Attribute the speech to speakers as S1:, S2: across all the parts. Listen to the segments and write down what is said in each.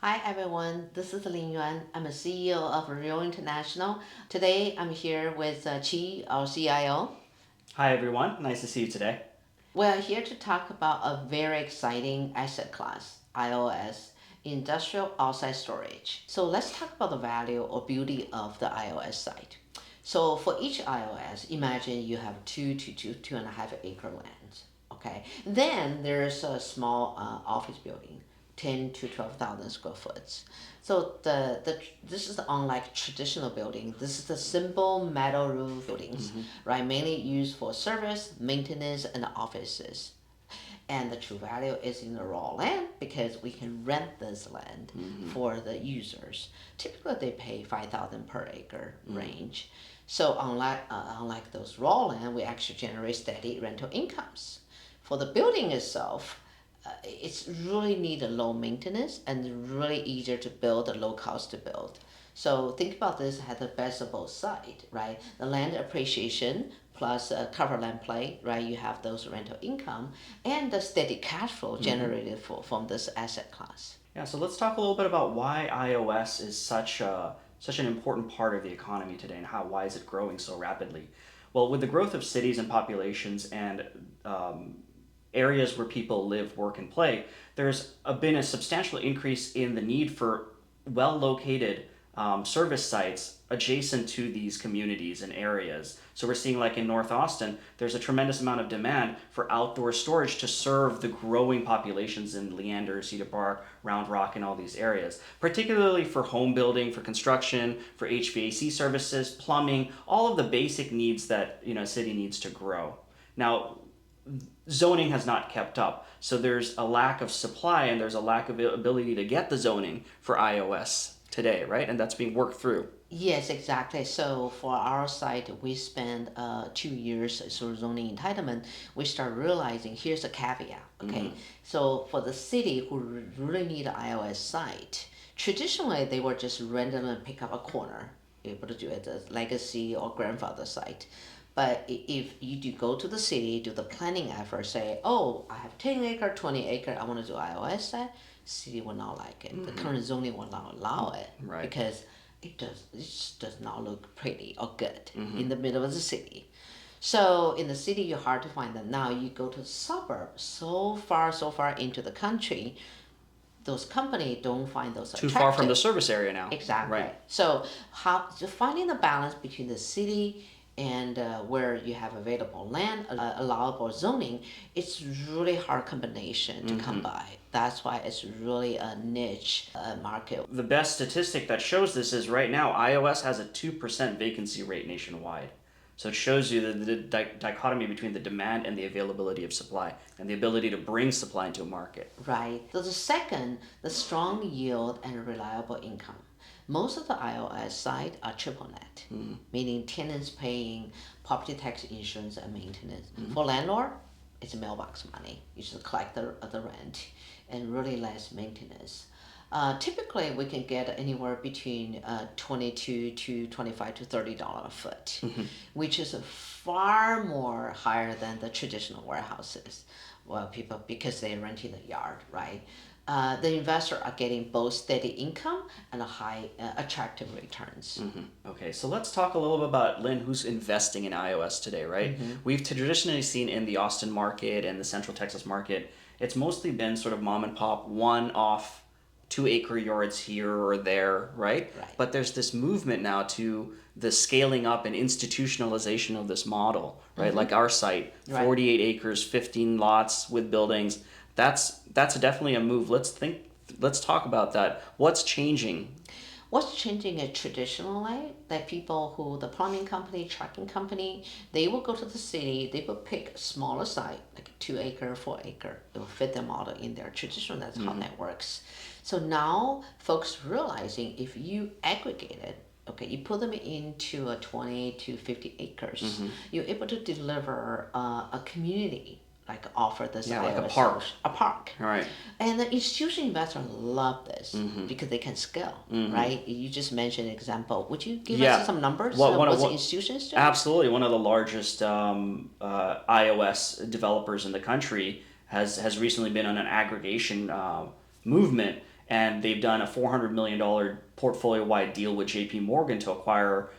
S1: Hi everyone, this is Lynn Yuan. I'm a CEO of Real International. Today I'm here with Chi, our CIO.
S2: Hi everyone, nice to see you today.
S1: We're here to talk about a very exciting asset class, IOS, industrial outside storage. So let's talk about the value or beauty of the IOS site. So for each IOS, imagine you have 2 to 2.5 acre land. Okay, then there's a small office building, 10 to 12,000 square foot. So this is unlike traditional building. This is the simple metal roof buildings, right? Mainly used for service, maintenance, and offices. And the true value is in the raw land because we can rent this land for the users. Typically, they pay 5,000 per acre range. So unlike those raw land, we actually generate steady rental incomes. For the building itself, it's really need a low maintenance and really easier to build, a low cost to build. So think about this as the best of both sides, right? The land appreciation plus cover land play, right? You have those rental income and the steady cash flow generated from this asset class.
S2: Yeah, so let's talk a little bit about why iOS is such an important part of the economy today and why is it growing so rapidly. Well, with the growth of cities and populations and areas where people live, work, and play, been a substantial increase in the need for well located service sites adjacent to these communities and areas. So we're seeing, like in North Austin, there's a tremendous amount of demand for outdoor storage to serve the growing populations in Leander, Cedar Park, Round Rock, and all these areas, particularly for home building, for construction, for HVAC services, plumbing, all of the basic needs that a city needs to grow. Now, zoning has not kept up. So there's a lack of supply and there's a lack of ability to get the zoning for iOS today, right? And that's being worked through.
S1: Yes, exactly. So for our site, we spent 2 years sort of zoning entitlement. We start realizing here's a caveat. Okay, so for the city who really need an iOS site, traditionally they were just randomly pick up a corner, able to do it as legacy or grandfather site. But if you do go to the city, do the planning effort, say, oh, I have 10 acre, 20 acre, I want to do iOS site, city will not like it. The current zoning will not allow it
S2: Right.
S1: because it just does not look pretty or good in the middle of the city. So in the city, you're hard to find them. Now you go to the suburb, so far into the country, those companies don't find those
S2: Too far from the
S1: attractive.
S2: service area now.
S1: Exactly.
S2: Right.
S1: So finding the balance between the city and where you have available land, allowable zoning, it's really hard combination to come by. That's why it's really a niche market.
S2: The best statistic that shows this is right now, iOS has a 2% vacancy rate nationwide. So it shows you the dichotomy between the demand and the availability of supply and the ability to bring supply into a market.
S1: Right. So the second, the strong yield and reliable income. Most of the IOS sites are triple net, meaning tenants paying property tax, insurance, and maintenance. For landlord, it's mailbox money. You just collect the rent and really less maintenance. Typically, we can get anywhere between 22 to 25 to $30 a foot, which is far more higher than the traditional warehouses. Well, people because they're renting the yard, right? The investor are getting both steady income and a high attractive returns.
S2: Okay, so let's talk a little bit about Lynn, who's investing in iOS today, right? We've traditionally seen in the Austin market and the Central Texas market, it's mostly been sort of mom and pop, one off 2 acre yards here or there, right?
S1: Right.
S2: But there's this movement now to the scaling up and institutionalization of this model, right? Like our site,
S1: Right.
S2: 48 acres, 15 lots with buildings. That's definitely a move. Let's talk about that. What's changing?
S1: What's changing is traditionally that people who the plumbing company, trucking company, they will go to the city, they will pick a smaller site, like 2 acre, 4 acre. It will fit the model in there. Traditionally, that's how that works. So now folks realizing if you aggregate it, okay, you put them into a 20 to 50 acres, you're able to deliver a community like offer this
S2: Yeah, like a
S1: iOS
S2: park.
S1: solution, a park.
S2: All right.
S1: And the institutional investors love this because they can scale, right? You just mentioned an example. Would you give
S2: Yeah.
S1: us some numbers
S2: What
S1: of
S2: one
S1: what
S2: of
S1: the
S2: what
S1: institutions do?
S2: Absolutely, one of the largest iOS developers in the country has recently been on an aggregation movement, and they've done a $400 million portfolio-wide deal with JP Morgan to acquire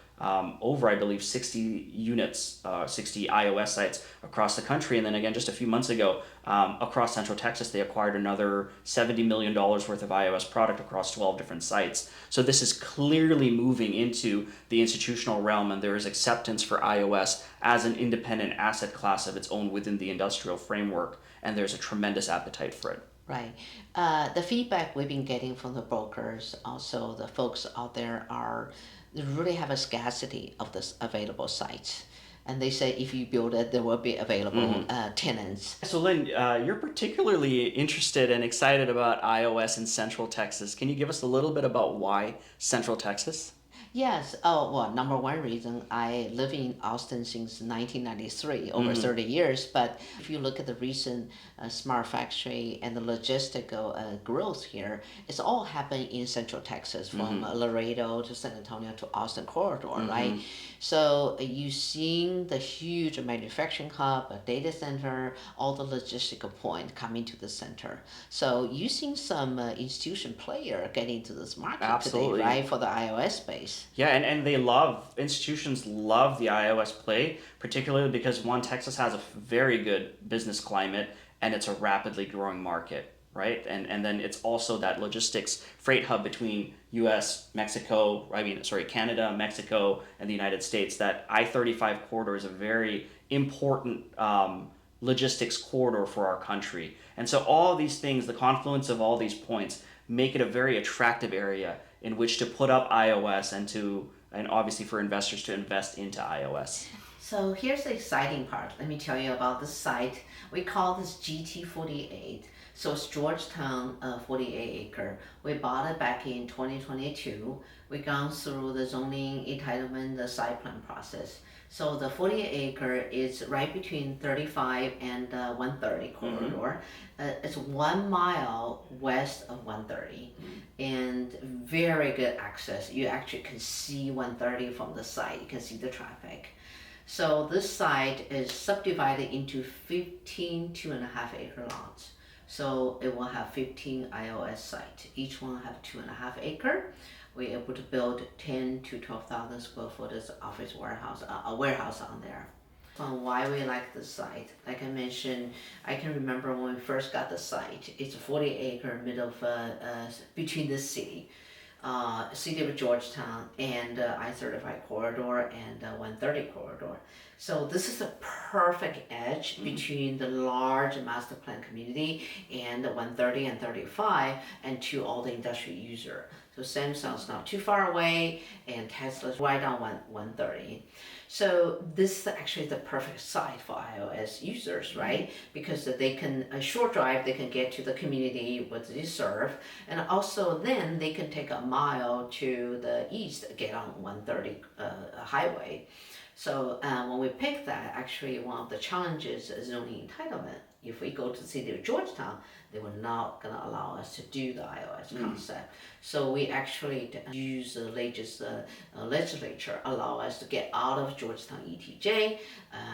S2: over, I believe, 60 units, 60 iOS sites across the country. And then again, just a few months ago, across Central Texas, they acquired another $70 million worth of iOS product across 12 different sites. So this is clearly moving into the institutional realm, and there is acceptance for iOS as an independent asset class of its own within the industrial framework, and there's a tremendous appetite for it.
S1: Right. The feedback we've been getting from the brokers, also the folks out there, are they really have a scarcity of this available sites. And they say if you build it, there will be available tenants.
S2: So Lynn, you're particularly interested and excited about iOS in Central Texas. Can you give us a little bit about why Central Texas?
S1: Yes. Oh, well, number one reason, I live in Austin since 1993, over 30 years. But if you look at the recent smart factory and the logistical growth here, it's all happened in Central Texas, from Laredo to San Antonio to Austin corridor, right? So you seeing the huge manufacturing hub, a data center, all the logistical point coming to the center. So you seeing some institution player getting into this market
S2: Absolutely.
S1: today, right, for the iOS space.
S2: Yeah, and institutions love the iOS play, particularly because one, Texas has a very good business climate and it's a rapidly growing market, right? And then it's also that logistics freight hub between Canada, Mexico, and the United States. That I-35 corridor is a very important logistics corridor for our country. And so all these things, the confluence of all these points, make it a very attractive area in which to put up iOS and obviously for investors to invest into iOS.
S1: So here's the exciting part. Let me tell you about this site. We call this GT48. So it's Georgetown 48 acre. We bought it back in 2022. We gone through the zoning, entitlement, the site plan process. So the 48 acre is right between 35 and 130 corridor. It's 1 mile west of 130, and very good access. You actually can see 130 from the site. You can see the traffic. So this site is subdivided into 15 2.5 acre lots. So it will have 15 iOS sites. Each one have 2.5 acre. We're able to build 10 to 12,000 square foot as office warehouse, a warehouse on there. Why we like the site? Like I mentioned, I can remember when we first got the site. It's a 40 acre middle of between the city of Georgetown and I-35 corridor and 130 corridor. So this is the perfect edge between the large master plan community and the 130 and 35 and to all the industrial user. So Samsung's not too far away and Tesla's right on 130. So this is actually the perfect site for iOS users, right? Because they can, a short drive, they can get to the community what they serve, and also then they can take a mile to the east, get on 130 highway. So when we picked that, actually one of the challenges is zoning entitlement. If we go to the city of Georgetown, they were not going to allow us to do the iOS concept. So we actually use the latest legislature, allow us to get out of Georgetown ETJ.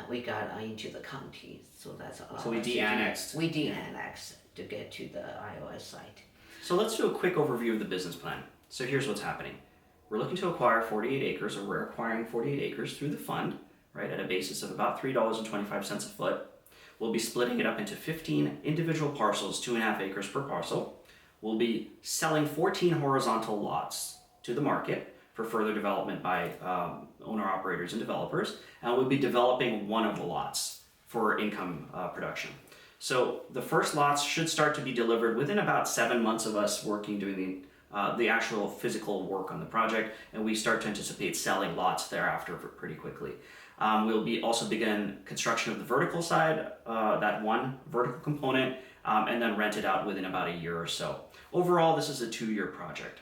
S1: We got into the county, so that's allowed.
S2: So we de-annexed.
S1: We de-annexed to get to the iOS site.
S2: So let's do a quick overview of the business plan. So here's what's happening. We're looking to acquire 48 acres, or we're acquiring 48 acres through the fund, right, at a basis of about $3.25 a foot. We'll be splitting it up into 15 individual parcels, 2.5 acres per parcel. We'll be selling 14 horizontal lots to the market for further development by owner-operators and developers, and we'll be developing one of the lots for income production. So the first lots should start to be delivered within about 7 months of us working, doing the actual physical work on the project, and we start to anticipate selling lots thereafter pretty quickly. We'll be also begin construction of the vertical side, that one vertical component, and then rent it out within about a year or so. Overall, this is a 2-year project.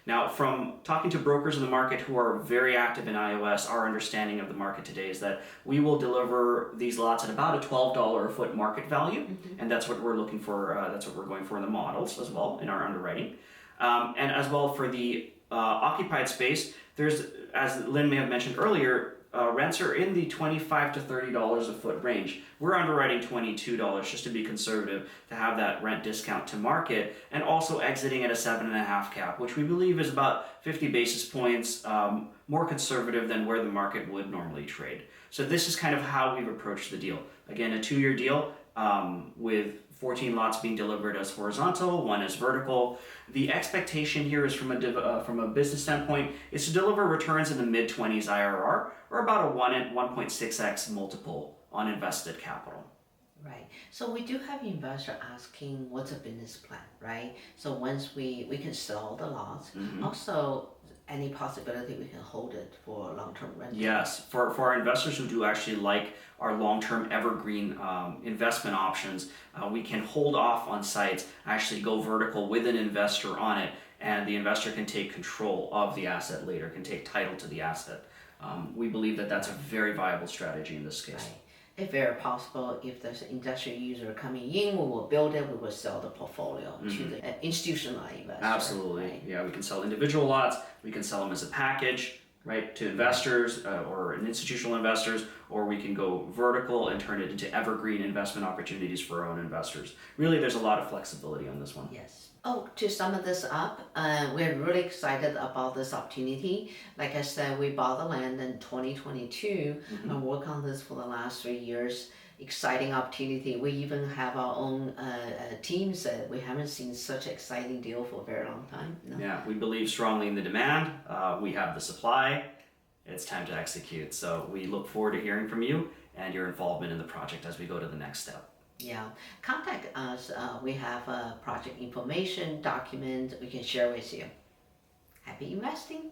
S2: Now, from talking to brokers in the market who are very active in iOS, our understanding of the market today is that we will deliver these lots at about a $12 a foot market value, and that's what we're looking for. That's what we're going for in the models as well in our underwriting, and as well for the occupied space. There's, as Lynn may have mentioned earlier, rents are in the $25 to $30 a foot range. We're underwriting $22 just to be conservative to have that rent discount to market, and also exiting at a 7.5 cap, which we believe is about 50 basis points more conservative than where the market would normally trade. So this is kind of how we've approached the deal. Again, a 2-year deal with 14 lots being delivered as horizontal, 1 as vertical. The expectation here is from a business standpoint is to deliver returns in the mid-20s IRR, or about a 1.6x multiple on invested capital.
S1: Right. So we do have investor asking what's a business plan, right? So once we can sell the lots, also any possibility we can hold it for long-term rental.
S2: Yes, for our investors who do actually like our long-term evergreen investment options, we can hold off on sites, actually go vertical with an investor on it, and the investor can take control of the asset later, can take title to the asset. We believe that that's a very viable strategy in this case.
S1: Right. If very possible, if there's an industrial user coming in, we will build it, we will sell the portfolio to the institutional investor.
S2: Absolutely.
S1: Right?
S2: Yeah, we can sell individual lots, we can sell them as a package, right, to investors or institutional investors, or we can go vertical and turn it into evergreen investment opportunities for our own investors. Really, there's a lot of flexibility on this one.
S1: Yes. Oh, to sum this up, we're really excited about this opportunity. Like I said, we bought the land in 2022 and worked on this for the last 3 years. Exciting opportunity. We even have our own teams. We haven't seen such an exciting deal for a very long time. No?
S2: Yeah, we believe strongly in the demand. We have the supply. It's time to execute. So we look forward to hearing from you and your involvement in the project as we go to the next step.
S1: Yeah, contact us. We have a project information document we can share with you. Happy investing!